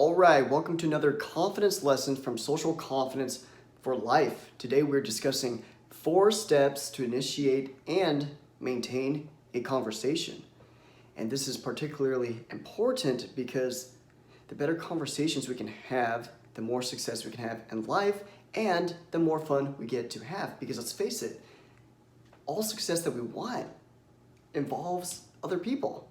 All right, welcome to another confidence lesson from Social Confidence for Life. Today we're discussing 4 steps to initiate and maintain a conversation. And this is particularly important because the better conversations we can have, the more success we can have in life, and the more fun we get to have. Because let's face it, all success that we want involves other people.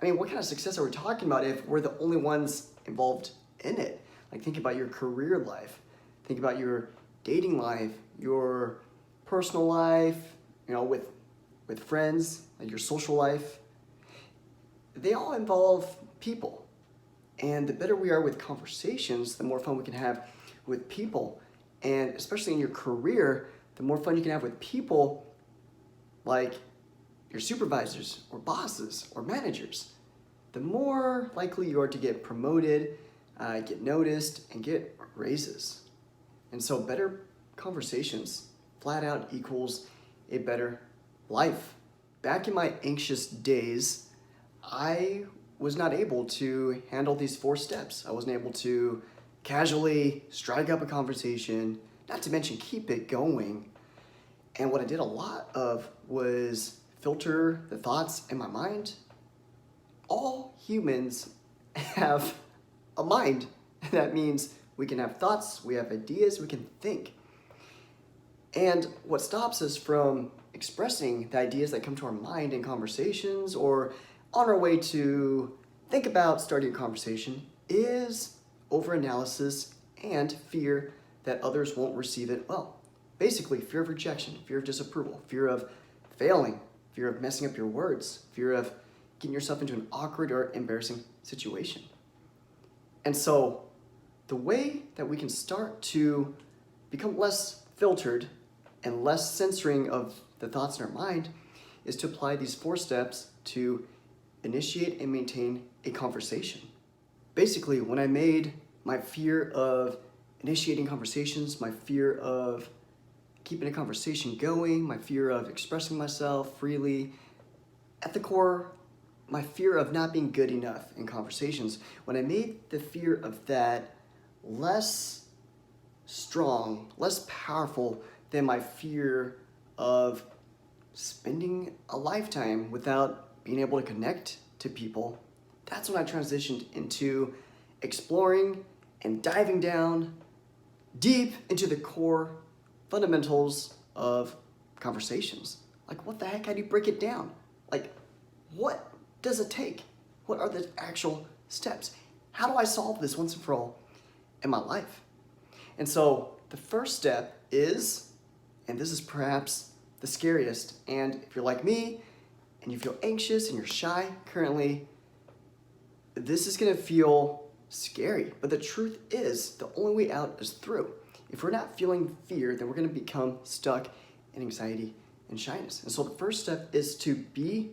I mean, what kind of success are we talking about if we're the only ones involved in it? Like, think about your career life, think about your dating life, your personal life, with friends, like your social life. They all involve people. And the better we are with conversations, the more fun we can have with people. And especially in your career, the more fun you can have with people like your supervisors or bosses or managers, the more likely you are to get promoted, get noticed, and get raises. And so better conversations flat out equals a better life. Back in my anxious days, I was not able to handle these 4 steps. I wasn't able to casually strike up a conversation, not to mention keep it going. And what I did a lot of was filter the thoughts in my mind. All humans have a mind. That means we can have thoughts, we have ideas, we can think. And what stops us from expressing the ideas that come to our mind in conversations or on our way to think about starting a conversation is overanalysis and fear that others won't receive it well. Basically, fear of rejection, fear of disapproval, fear of failing, fear of messing up your words, fear of getting yourself into an awkward or embarrassing situation. And so the way that we can start to become less filtered and less censoring of the thoughts in our mind is to apply these 4 steps to initiate and maintain a conversation. Basically, when I made my fear of initiating conversations, my fear of keeping a conversation going, my fear of expressing myself freely, at the core, my fear of not being good enough in conversations, when I made the fear of that less strong, less powerful than my fear of spending a lifetime without being able to connect to people, that's when I transitioned into exploring and diving down deep into the core fundamentals of conversations. Like, what the heck? How do you break it down? Like, what does it take? What are the actual steps? How do I solve this once and for all in my life? And so the first step is, and this is perhaps the scariest, and if you're like me and you feel anxious and you're shy currently, this is gonna feel scary. But the truth is, the only way out is through. If we're not feeling fear, then we're gonna become stuck in anxiety and shyness. And so the first step is to be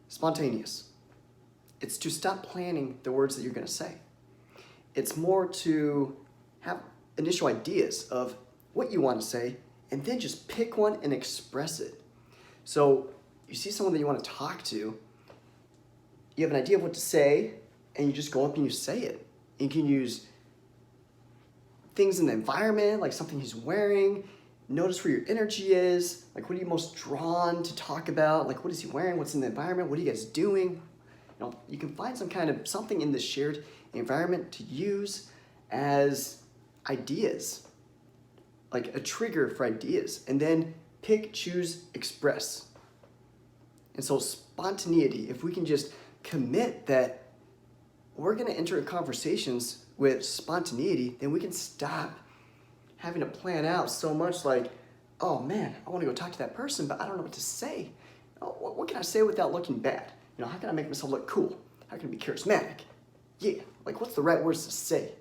spontaneous. It's to stop planning the words that you're gonna say. It's more to have initial ideas of what you want to say and then just pick one and express it. So you see someone that you want to talk to, you have an idea of what to say, and you just go up and you say it. You can use things in the environment, like something he's wearing. Notice where your energy is. Like, what are you most drawn to talk about? Like, what is he wearing? What's in the environment? What are you guys doing? You can find some kind of something in the shared environment to use as ideas, like a trigger for ideas, and then pick, choose, express. And so spontaneity, if we can just commit that we're gonna enter conversations with spontaneity, then we can stop having to plan out so much like, oh man, I wanna go talk to that person, but I don't know what to say. What can I say without looking bad? How can I make myself look cool? How can I be charismatic? Yeah, like, what's the right words to say?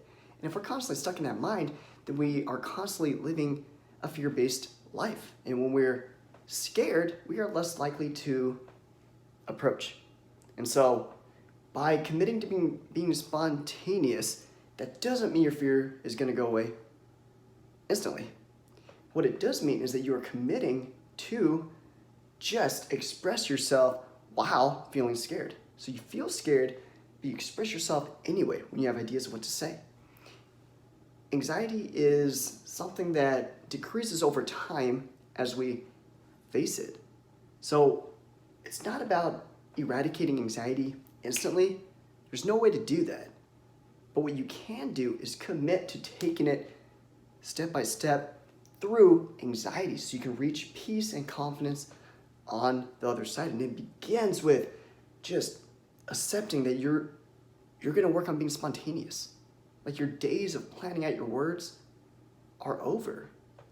And if we're constantly stuck in that mind, then we are constantly living a fear-based life. And when we're scared, we are less likely to approach. And so by committing to being spontaneous, that doesn't mean your fear is gonna go away instantly. What it does mean is that you are committing to just express yourself while feeling scared. So you feel scared, but you express yourself anyway when you have ideas of what to say. Anxiety is something that decreases over time as we face it. So it's not about eradicating anxiety instantly. There's no way to do that. But what you can do is commit to taking it step by step through anxiety so you can reach peace and confidence on the other side. And it begins with just accepting that you're going to work on being spontaneous. Like your days of planning out your words are over.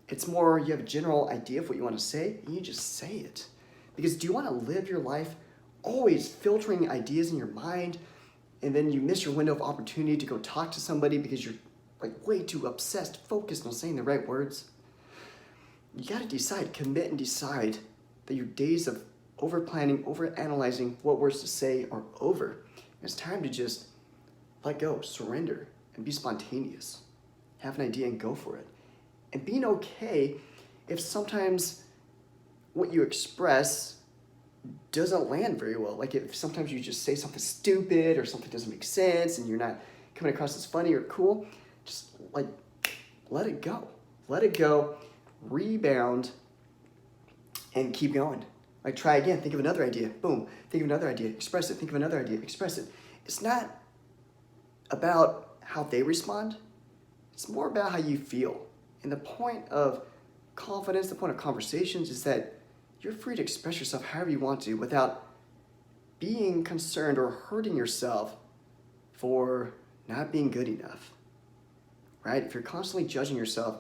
It's more you have a general idea of what you want to say and you just say it. Because do you want to live your life always filtering ideas in your mind and then you miss your window of opportunity to go talk to somebody because you're like way too obsessed, focused on saying the right words? You got to decide, commit and decide that your days of over planning, over analyzing what words to say are over. It's time to just let go, surrender, and be spontaneous. Have an idea and go for it. And being okay if sometimes what you express doesn't land very well. Like if sometimes you just say something stupid or something doesn't make sense and you're not coming across as funny or cool, just like let it go. Let it go, rebound, and keep going. Like try again, think of another idea, boom, think of another idea, express it, think of another idea, express it. It's not about how they respond, it's more about how you feel. And the point of confidence, the point of conversations is that you're free to express yourself however you want to without being concerned or hurting yourself for not being good enough, right? If you're constantly judging yourself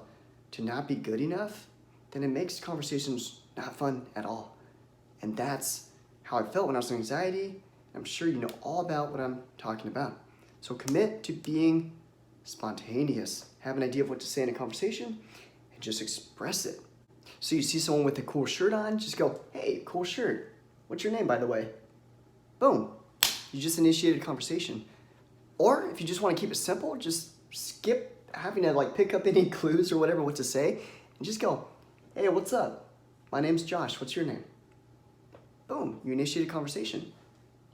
to not be good enough, then it makes conversations not fun at all. And that's how I felt when I was in anxiety. I'm sure you know all about what I'm talking about. So commit to being spontaneous. Have an idea of what to say in a conversation and just express it. So you see someone with a cool shirt on, just go, hey, cool shirt. What's your name, by the way? Boom. You just initiated a conversation. Or if you just want to keep it simple, just skip having to like pick up any clues or whatever what to say and just go, hey, what's up? My name's Josh. What's your name? Boom. You initiate a conversation.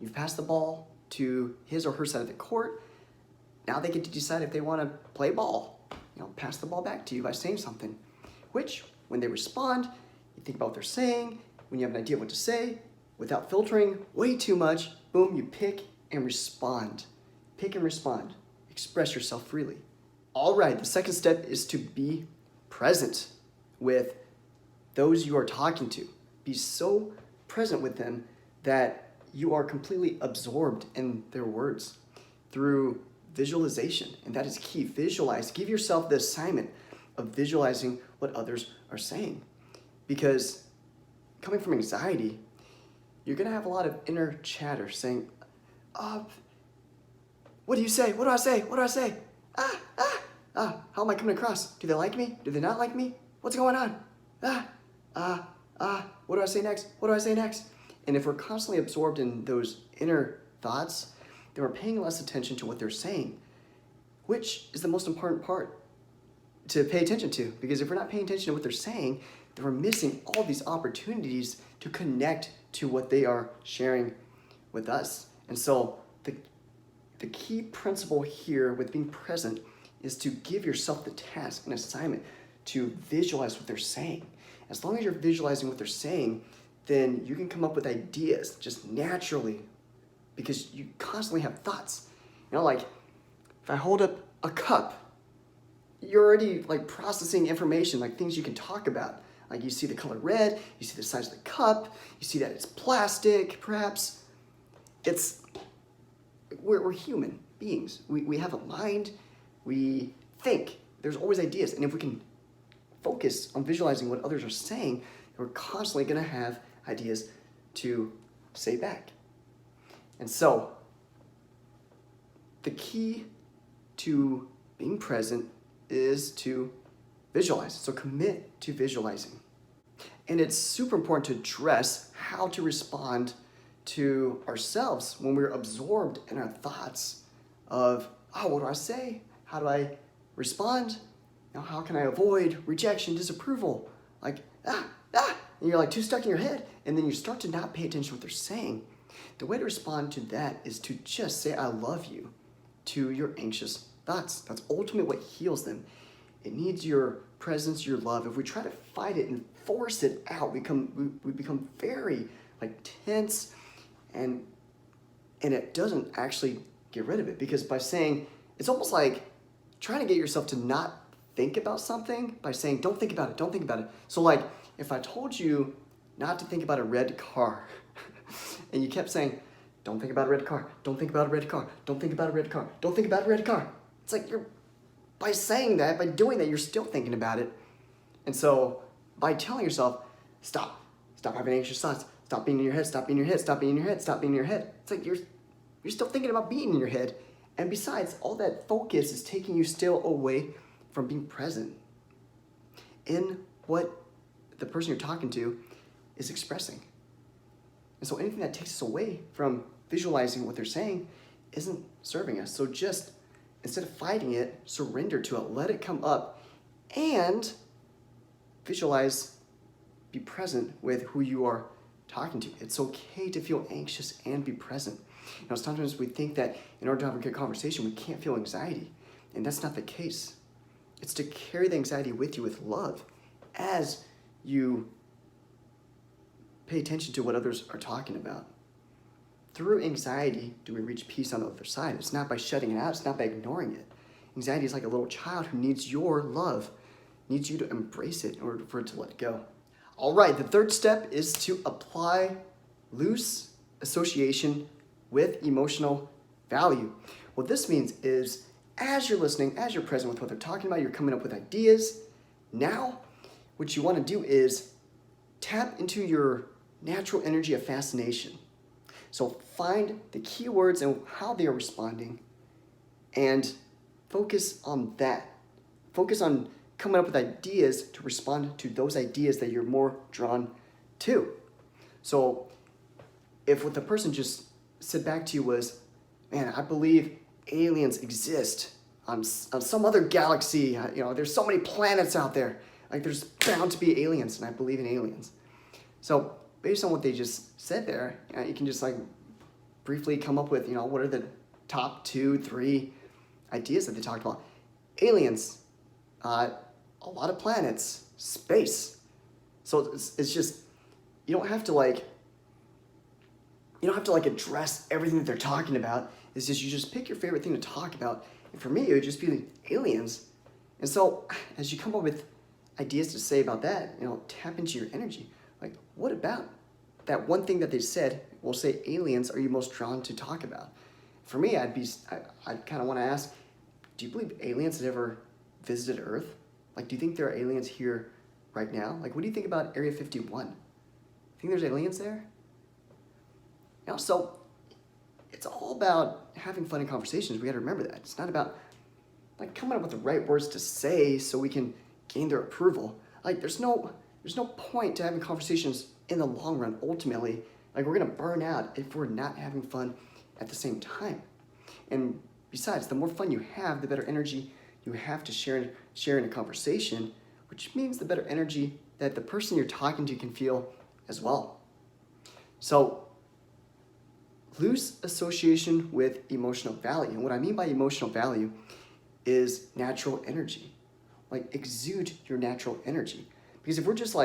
You've passed the ball to his or her side of the court. Now they get to decide if they want to play ball. Pass the ball back to you by saying something. Which, when they respond, you think about what they're saying. When you have an idea of what to say, without filtering way too much, boom, you pick and respond. Pick and respond. Express yourself freely. All right, the second step is to be present with those you are talking to. Be so present with them that you are completely absorbed in their words through visualization. And that is key. Visualize. Give yourself the assignment of visualizing what others are saying. Because coming from anxiety, you're going to have a lot of inner chatter saying, what do you say? What do I say? What do I say? How am I coming across? Do they like me? Do they not like me? What's going on? What do I say next? What do I say next? And if we're constantly absorbed in those inner thoughts, then we're paying less attention to what they're saying, which is the most important part to pay attention to. Because if we're not paying attention to what they're saying, then we're missing all these opportunities to connect to what they are sharing with us. And so the key principle here with being present is to give yourself the task and assignment to visualize what they're saying. As long as you're visualizing what they're saying, then you can come up with ideas just naturally because you constantly have thoughts. Like if I hold up a cup, you're already like processing information, like things you can talk about. Like you see the color red, you see the size of the cup, you see that it's plastic, perhaps. We're human beings. We have a mind, we think. There's always ideas. And if we can focus on visualizing what others are saying, we're constantly gonna have ideas to say back. And so, the key to being present is to visualize. So commit to visualizing. And it's super important to address how to respond to ourselves when we're absorbed in our thoughts of, what do I say? How do I respond? How can I avoid rejection, disapproval? And you're like too stuck in your head. And then you start to not pay attention to what they're saying. The way to respond to that is to just say, I love you to your anxious thoughts. That's ultimately what heals them. It needs your presence, your love. If we try to fight it and force it out, we become very tense, and it doesn't actually get rid of it, because by saying, it's almost like trying to get yourself to not think about something by saying, don't think about it, don't think about it. So if I told you not to think about a red car and you kept saying, don't think about a red car, don't think about a red car, don't think about a red car, don't think about a red car. It's like by saying that, by doing that, you're still thinking about it. And so by telling yourself, stop having anxious thoughts, stop being in your head, stop being in your head, stop being in your head, stop being in your head. It's like you're still thinking about being in your head. And besides, all that focus is taking you still away from being present in what the person you're talking to is expressing. And so anything that takes us away from visualizing what they're saying isn't serving us. So just, instead of fighting it, surrender to it, let it come up, and visualize, be present with who you are talking to. It's okay to feel anxious and be present. Sometimes we think that in order to have a good conversation, we can't feel anxiety, and that's not the case. It's to carry the anxiety with you with love as you pay attention to what others are talking about. Through anxiety, do we reach peace on the other side? It's not by shutting it out. It's not by ignoring it. Anxiety is like a little child who needs your love, needs you to embrace it in order for it to let go. All right, the third step is to apply loose association with emotional value. What this means is, as you're listening, as you're present with what they're talking about, you're coming up with ideas. Now, what you want to do is tap into your natural energy of fascination. So find the keywords and how they are responding and focus on that. Focus on coming up with ideas to respond to those ideas that you're more drawn to. So if what the person just said back to you was, man, I believe aliens exist on some other galaxy. There's so many planets out there. There's bound to be aliens, and I believe in aliens. So based on what they just said there, you can just briefly come up with, what are the top 2-3 ideas that they talked about. Aliens, a lot of planets, space. So it's just, you don't have to address everything that they're talking about. It's just, you just pick your favorite thing to talk about. And for me, it would just be aliens. And so as you come up with ideas to say about that, tap into your energy. What about that one thing that they said? We'll say aliens are you most drawn to talk about? For me, I'd kind of want to ask, do you believe aliens have ever visited Earth? Do you think there are aliens here right now? What do you think about Area 51? Think there's aliens there? So it's all about having fun in conversations. We got to remember that. It's not about coming up with the right words to say so we can gain their approval. There's no point to having conversations in the long run. Ultimately, we're gonna burn out if we're not having fun at the same time. And besides, the more fun you have, the better energy you have to share in a conversation, which means the better energy that the person you're talking to can feel as well. So, loose association with emotional value. And what I mean by emotional value is natural energy. Exude your natural energy. Because if we're just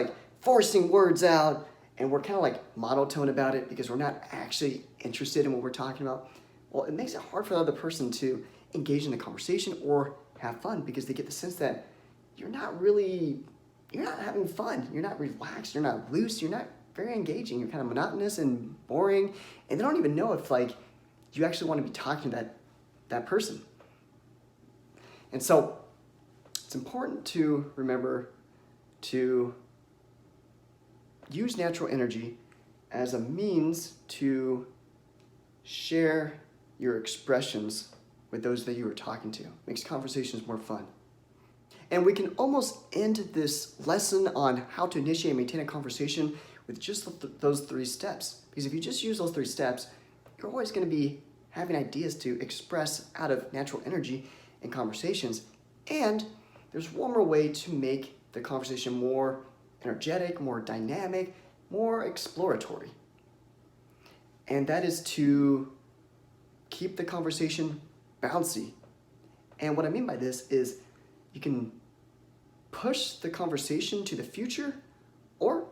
forcing words out and we're kind of monotone about it because we're not actually interested in what we're talking about, well, it makes it hard for the other person to engage in the conversation or have fun, because they get the sense that you're not having fun, you're not relaxed, you're not loose, you're not very engaging, you're kind of monotonous and boring, and they don't even know if you actually want to be talking to that person. And so it's important to remember to use natural energy as a means to share your expressions with those that you are talking to. Makes conversations more fun. And we can almost end this lesson on how to initiate and maintain a conversation with just those 3 steps. Because if you just use those 3 steps, you're always going to be having ideas to express out of natural energy in conversations. And there's one more way to make the conversation more energetic, more dynamic, more exploratory. And that is to keep the conversation bouncy. And what I mean by this is you can push the conversation to the future or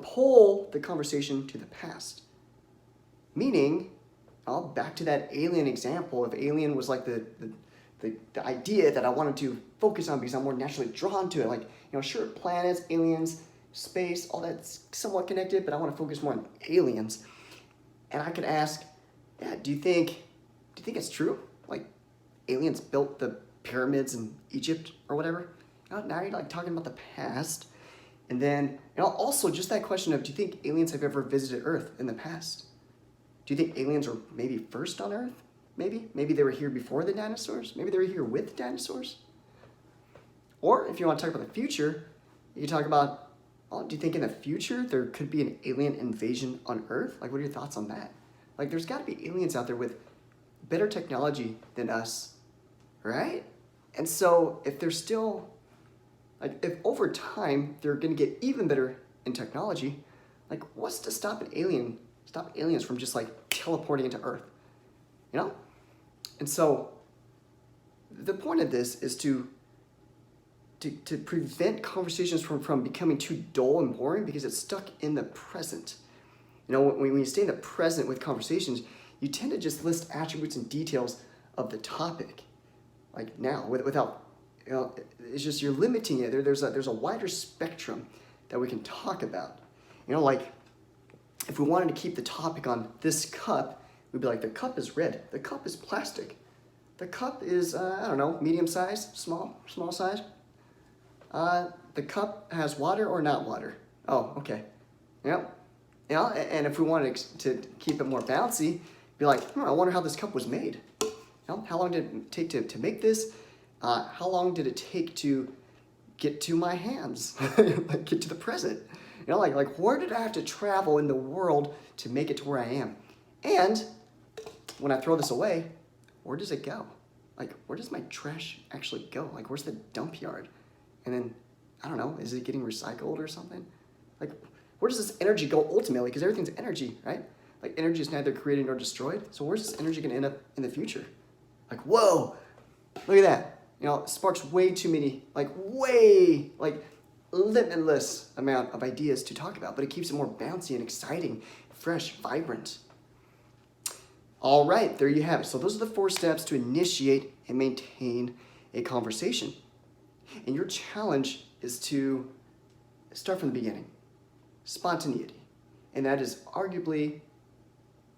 pull the conversation to the past. Meaning, back to that alien example, if alien was like the idea that I wanted to focus on because I'm more naturally drawn to it, like, sure, planets, aliens, space, all that's somewhat connected, but I want to focus more on aliens. And I could ask, yeah, do you think it's true? Like, aliens built the pyramids in Egypt or whatever? Now you're like talking about the past. And then, also just that question of, do you think aliens have ever visited Earth in the past? Do you think aliens were maybe first on Earth? Maybe they were here before the dinosaurs? Maybe they were here with dinosaurs? Or if you want to talk about the future, you can talk about, do you think in the future there could be an alien invasion on Earth? Like, what are your thoughts on that? Like, there's got to be aliens out there with better technology than us, right? And so if they're still, like, if over time they're going to get even better in technology, like, what's to stop aliens from just like teleporting into Earth, And so the point of this is to prevent conversations from becoming too dull and boring because it's stuck in the present. When you stay in the present with conversations, you tend to just list attributes and details of the topic, like now, without, it's just you're limiting it. There's a wider spectrum that we can talk about. Like if we wanted to keep the topic on this cup, we'd be like, the cup is red, the cup is plastic, the cup is, medium size, small size. The cup has water or not water. Oh, okay. Yep. And if we wanted to keep it more bouncy, be like, I wonder how this cup was made. How long did it take to make this? How long did it take to get to my hands, like get to the present? Like where did I have to travel in the world to make it to where I am? And when I throw this away, where does it go? Like, where does my trash actually go? Like, where's the dump yard? And then, I don't know, is it getting recycled or something? Like, where does this energy go ultimately? Because everything's energy, right? Like, energy is neither created nor destroyed. So where's this energy going to end up in the future? Like, whoa, look at that. It sparks way too many, limitless amount of ideas to talk about, but it keeps it more bouncy and exciting, fresh, vibrant. All right, there you have it. So those are the 4 steps to initiate and maintain a conversation. And your challenge is to start from the beginning. Spontaneity. And that is arguably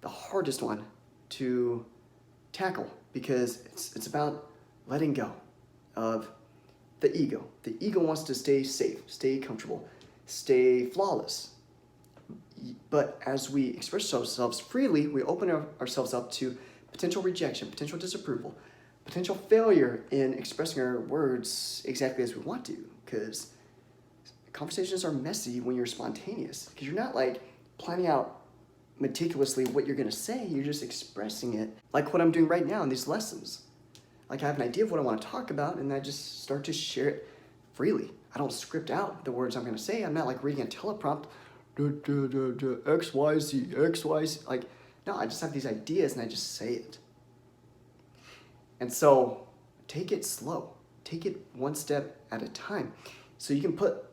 the hardest one to tackle because it's about letting go of the ego. The ego wants to stay safe, stay comfortable, stay flawless. But as we express ourselves freely, we open ourselves up to potential rejection, potential disapproval, potential failure in expressing our words exactly as we want to, because conversations are messy when you're spontaneous, because you're not like planning out meticulously what you're going to say, you're just expressing it like what I'm doing right now in these lessons. Like I have an idea of what I want to talk about and I just start to share it freely. I don't script out the words I'm going to say. I'm not like reading a teleprompt, X, Y, Z, X, Y, Z. Like, no, I just have these ideas and I just say it. And so take it slow. Take it one step at a time. So you can put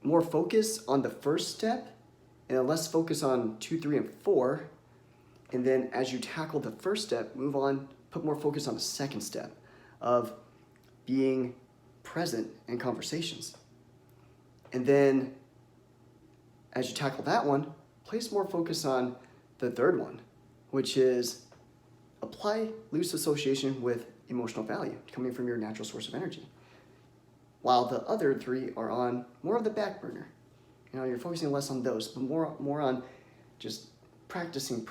more focus on the first step and less focus on 2, 3, and 4. And then as you tackle the first step, move on, put more focus on the second step of being present in conversations. And then as you tackle that one, place more focus on the third one, which is apply loose association with emotional value coming from your natural source of energy. While the other 3 are on more of the back burner. You know, you're focusing less on those, but more on just practicing,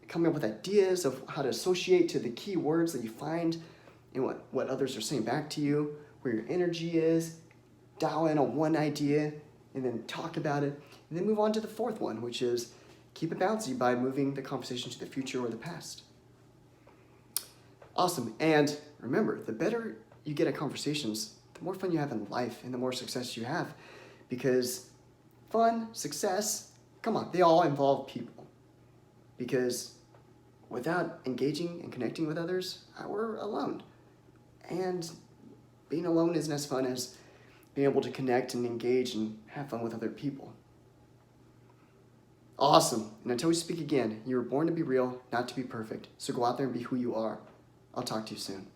coming up with ideas of how to associate to the key words that you find and what others are saying back to you, where your energy is, dial in on one idea, and then talk about it, and then move on to the fourth one, which is keep it bouncy by moving the conversation to the future or the past. Awesome, and remember, the better you get at conversations, the more fun you have in life and the more success you have, because fun, success, come on, they all involve people. Because without engaging and connecting with others, we're alone. And being alone isn't as fun as being able to connect and engage and have fun with other people. Awesome. And until we speak again, you were born to be real, not to be perfect. So go out there and be who you are. I'll talk to you soon.